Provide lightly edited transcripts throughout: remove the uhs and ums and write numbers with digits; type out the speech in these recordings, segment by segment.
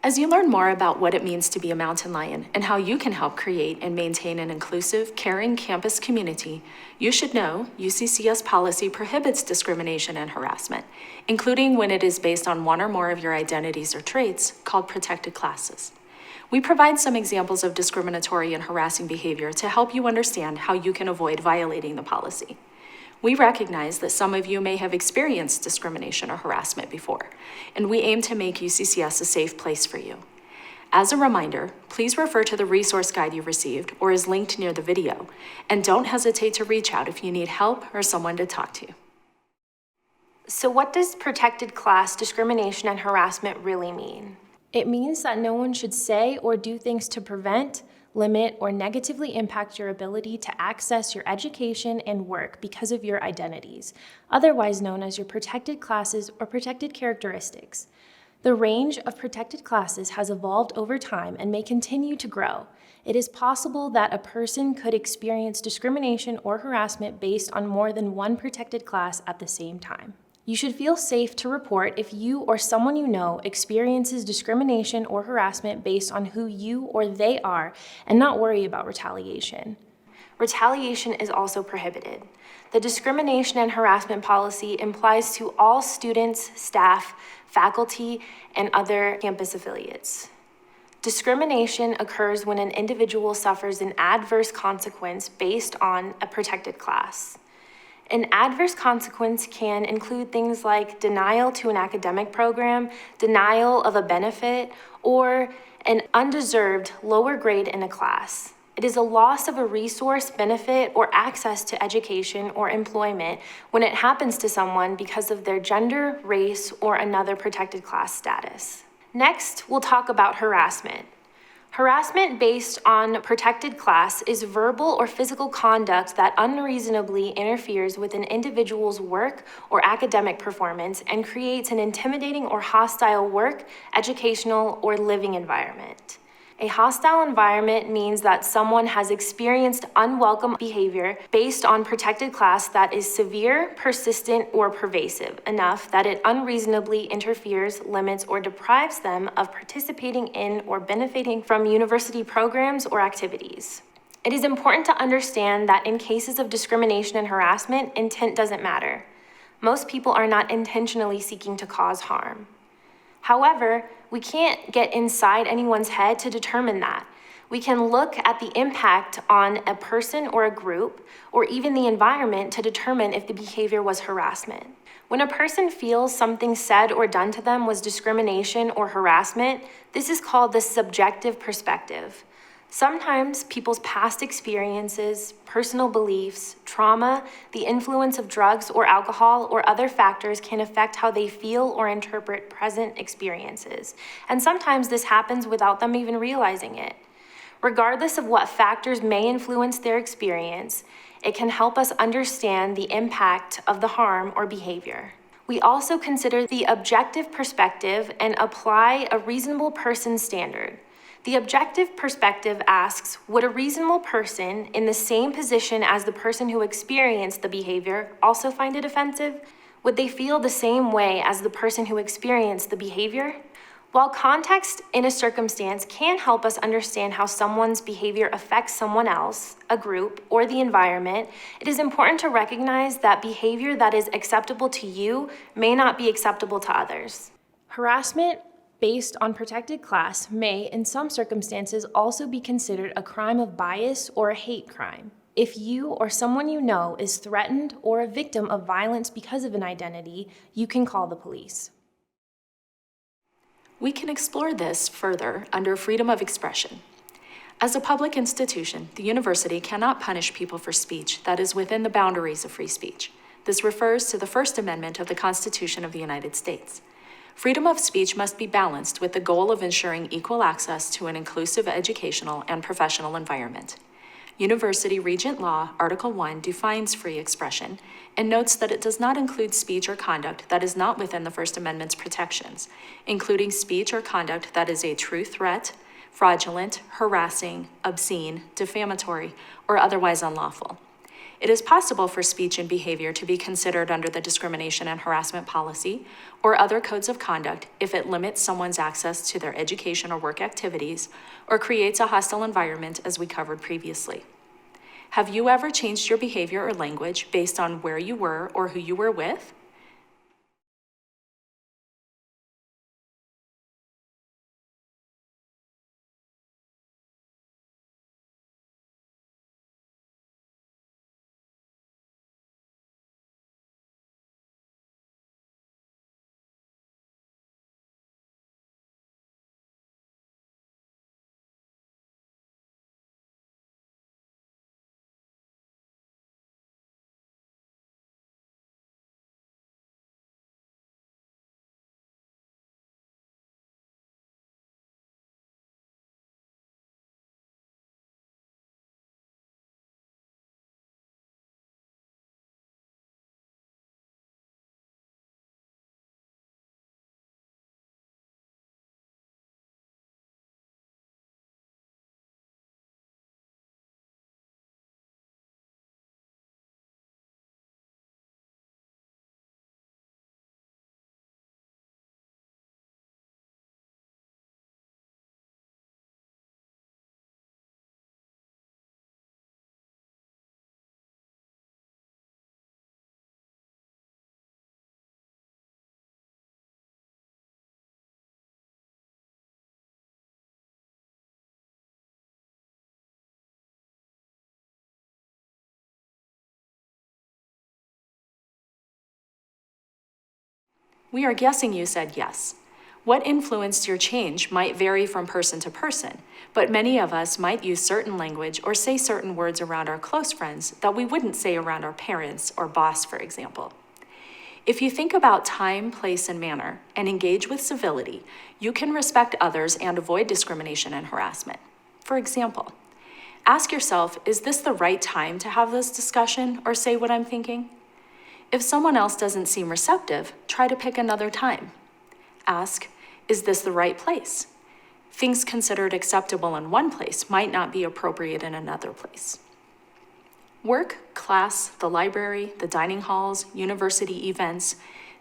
As you learn more about what it means to be a mountain lion and how you can help create and maintain an inclusive, caring campus community, you should know UCCS policy prohibits discrimination and harassment, including when it is based on one or more of your identities or traits, called protected classes. We provide some examples of discriminatory and harassing behavior to help you understand how you can avoid violating the policy. We recognize that some of you may have experienced discrimination or harassment before, and we aim to make UCCS a safe place for you. As a reminder, please refer to the resource guide you received or is linked near the video, and don't hesitate to reach out if you need help or someone to talk to. So what does protected class discrimination and harassment really mean? It means that no one should say or do things to prevent, limit, or negatively impact your ability to access your education and work because of your identities, otherwise known as your protected classes or protected characteristics. The range of protected classes has evolved over time and may continue to grow. It is possible that a person could experience discrimination or harassment based on more than one protected class at the same time. You should feel safe to report if you or someone you know experiences discrimination or harassment based on who you or they are and not worry about retaliation. Retaliation is also prohibited. The discrimination and harassment policy applies to all students, staff, faculty, and other campus affiliates. Discrimination occurs when an individual suffers an adverse consequence based on a protected class. An adverse consequence can include things like denial to an academic program, denial of a benefit, or an undeserved lower grade in a class. It is a loss of a resource, benefit, or access to education or employment when it happens to someone because of their gender, race, or another protected class status. Next, we'll talk about harassment. Harassment based on protected class is verbal or physical conduct that unreasonably interferes with an individual's work or academic performance and creates an intimidating or hostile work, educational, or living environment. A hostile environment means that someone has experienced unwelcome behavior based on protected class that is severe, persistent, or pervasive enough that it unreasonably interferes, limits, or deprives them of participating in or benefiting from university programs or activities. It is important to understand that in cases of discrimination and harassment, intent doesn't matter. Most people are not intentionally seeking to cause harm. However, we can't get inside anyone's head to determine that. We can look at the impact on a person or a group, or even the environment to determine if the behavior was harassment. When a person feels something said or done to them was discrimination or harassment, this is called the subjective perspective. Sometimes people's past experiences, personal beliefs, trauma, the influence of drugs or alcohol, or other factors can affect how they feel or interpret present experiences. And sometimes this happens without them even realizing it. Regardless of what factors may influence their experience, it can help us understand the impact of the harm or behavior. We also consider the objective perspective and apply a reasonable person standard. The objective perspective asks, would a reasonable person in the same position as the person who experienced the behavior also find it offensive? Would they feel the same way as the person who experienced the behavior? While context in a circumstance can help us understand how someone's behavior affects someone else, a group, or the environment, it is important to recognize that behavior that is acceptable to you may not be acceptable to others. Harassment based on protected class may, in some circumstances, also be considered a crime of bias or a hate crime. If you or someone you know is threatened or a victim of violence because of an identity, you can call the police. We can explore this further under freedom of expression. As a public institution, the university cannot punish people for speech that is within the boundaries of free speech. This refers to the First Amendment of the Constitution of the United States. Freedom of speech must be balanced with the goal of ensuring equal access to an inclusive educational and professional environment. University Regent Law, Article 1 defines free expression and notes that it does not include speech or conduct that is not within the First Amendment's protections, including speech or conduct that is a true threat, fraudulent, harassing, obscene, defamatory, or otherwise unlawful. It is possible for speech and behavior to be considered under the discrimination and harassment policy or other codes of conduct if it limits someone's access to their education or work activities or creates a hostile environment, as we covered previously. Have you ever changed your behavior or language based on where you were or who you were with? We are guessing you said yes. What influenced your change might vary from person to person, but many of us might use certain language or say certain words around our close friends that we wouldn't say around our parents or boss, for example. If you think about time, place, and manner, and engage with civility, you can respect others and avoid discrimination and harassment. For example, ask yourself, is this the right time to have this discussion or say what I'm thinking? If someone else doesn't seem receptive, try to pick another time. Ask, is this the right place? Things considered acceptable in one place might not be appropriate in another place. Work, class, the library, the dining halls, university events,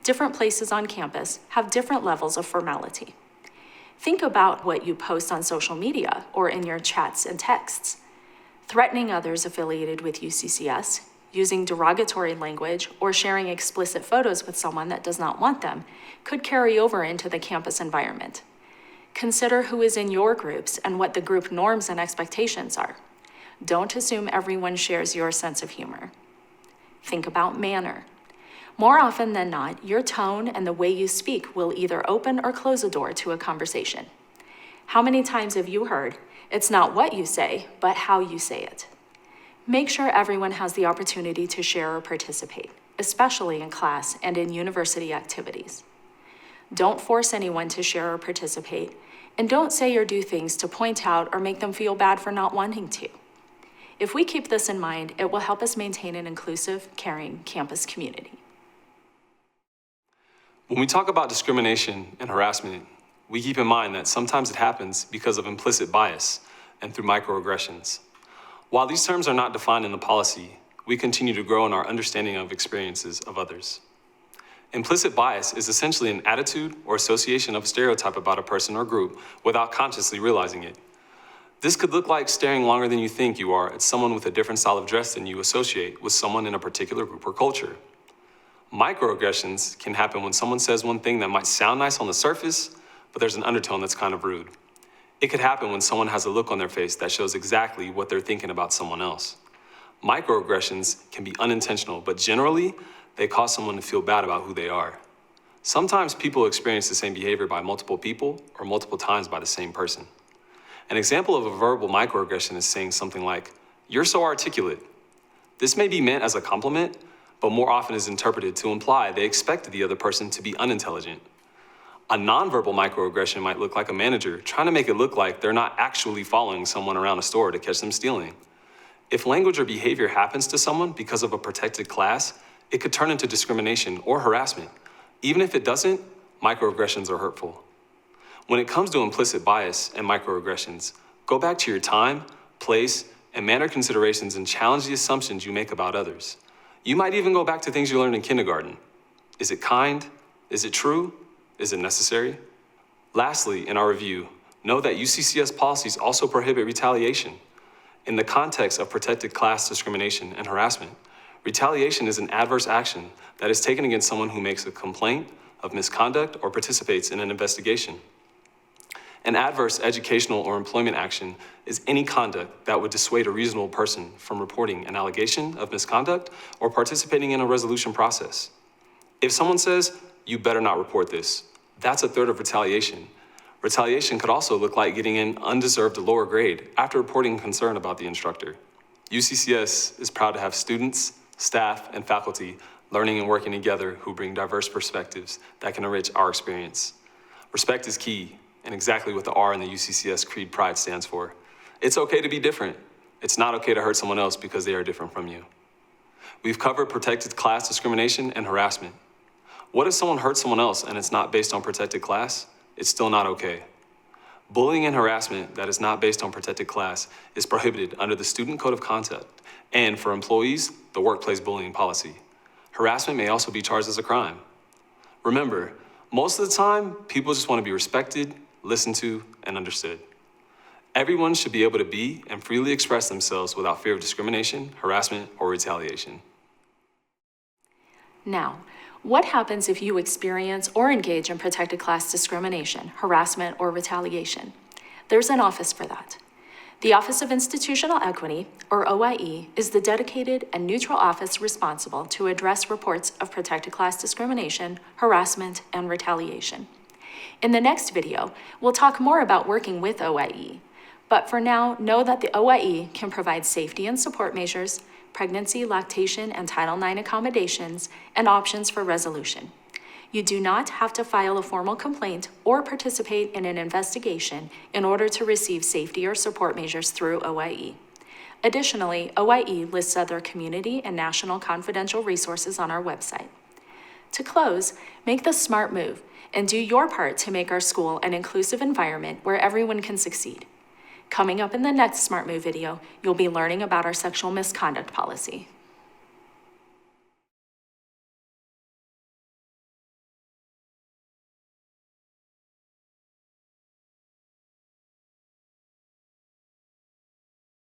different places on campus have different levels of formality. Think about what you post on social media or in your chats and texts. Threatening others affiliated with UCCS, using derogatory language, or sharing explicit photos with someone that does not want them could carry over into the campus environment. Consider who is in your groups and what the group norms and expectations are. Don't assume everyone shares your sense of humor. Think about manner. More often than not, your tone and the way you speak will either open or close a door to a conversation. How many times have you heard, "It's not what you say, but how you say it"? Make sure everyone has the opportunity to share or participate, especially in class and in university activities. Don't force anyone to share or participate, and don't say or do things to point out or make them feel bad for not wanting to. If we keep this in mind, it will help us maintain an inclusive, caring campus community. When we talk about discrimination and harassment, we keep in mind that sometimes it happens because of implicit bias and through microaggressions. While these terms are not defined in the policy, we continue to grow in our understanding of experiences of others. Implicit bias is essentially an attitude or association of a stereotype about a person or group without consciously realizing it. This could look like staring longer than you think you are at someone with a different style of dress than you associate with someone in a particular group or culture. Microaggressions can happen when someone says one thing that might sound nice on the surface, but there's an undertone that's kind of rude. It could happen when someone has a look on their face that shows exactly what they're thinking about someone else. Microaggressions can be unintentional, but generally, they cause someone to feel bad about who they are. Sometimes people experience the same behavior by multiple people or multiple times by the same person. An example of a verbal microaggression is saying something like, "You're so articulate." This may be meant as a compliment, but more often is interpreted to imply they expected the other person to be unintelligent. A nonverbal microaggression might look like a manager trying to make it look like they're not actually following someone around a store to catch them stealing. If language or behavior happens to someone because of a protected class, it could turn into discrimination or harassment. Even if it doesn't, microaggressions are hurtful. When it comes to implicit bias and microaggressions, go back to your time, place, and manner considerations and challenge the assumptions you make about others. You might even go back to things you learned in kindergarten. Is it kind? Is it true? Is it necessary? Lastly, in our review, know that UCCS policies also prohibit retaliation. In the context of protected class discrimination and harassment, retaliation is an adverse action that is taken against someone who makes a complaint of misconduct or participates in an investigation. An adverse educational or employment action is any conduct that would dissuade a reasonable person from reporting an allegation of misconduct or participating in a resolution process. If someone says, "You better not report this," that's a threat of retaliation. Retaliation could also look like getting an undeserved lower grade after reporting concern about the instructor. UCCS is proud to have students, staff, and faculty learning and working together who bring diverse perspectives that can enrich our experience. Respect is key, and exactly what the R in the UCCS Creed Pride stands for. It's okay to be different. It's not okay to hurt someone else because they are different from you. We've covered protected class discrimination and harassment. What if someone hurts someone else and it's not based on protected class? It's still not okay. Bullying and harassment that is not based on protected class is prohibited under the Student Code of Conduct and, for employees, the Workplace Bullying Policy. Harassment may also be charged as a crime. Remember, most of the time, people just want to be respected, listened to, and understood. Everyone should be able to be and freely express themselves without fear of discrimination, harassment, or retaliation. Now, what happens if you experience or engage in protected class discrimination, harassment, or retaliation? There's an office for that. The Office of Institutional Equity, or OIE, is the dedicated and neutral office responsible to address reports of protected class discrimination, harassment, and retaliation. In the next video, we'll talk more about working with OIE. But for now, know that the OIE can provide safety and support measures, pregnancy, lactation, and Title IX accommodations, and options for resolution. You do not have to file a formal complaint or participate in an investigation in order to receive safety or support measures through OIE. Additionally, OIE lists other community and national confidential resources on our website. To close, make the smart move and do your part to make our school an inclusive environment where everyone can succeed. Coming up in the next Smart Move video, you'll be learning about our sexual misconduct policy.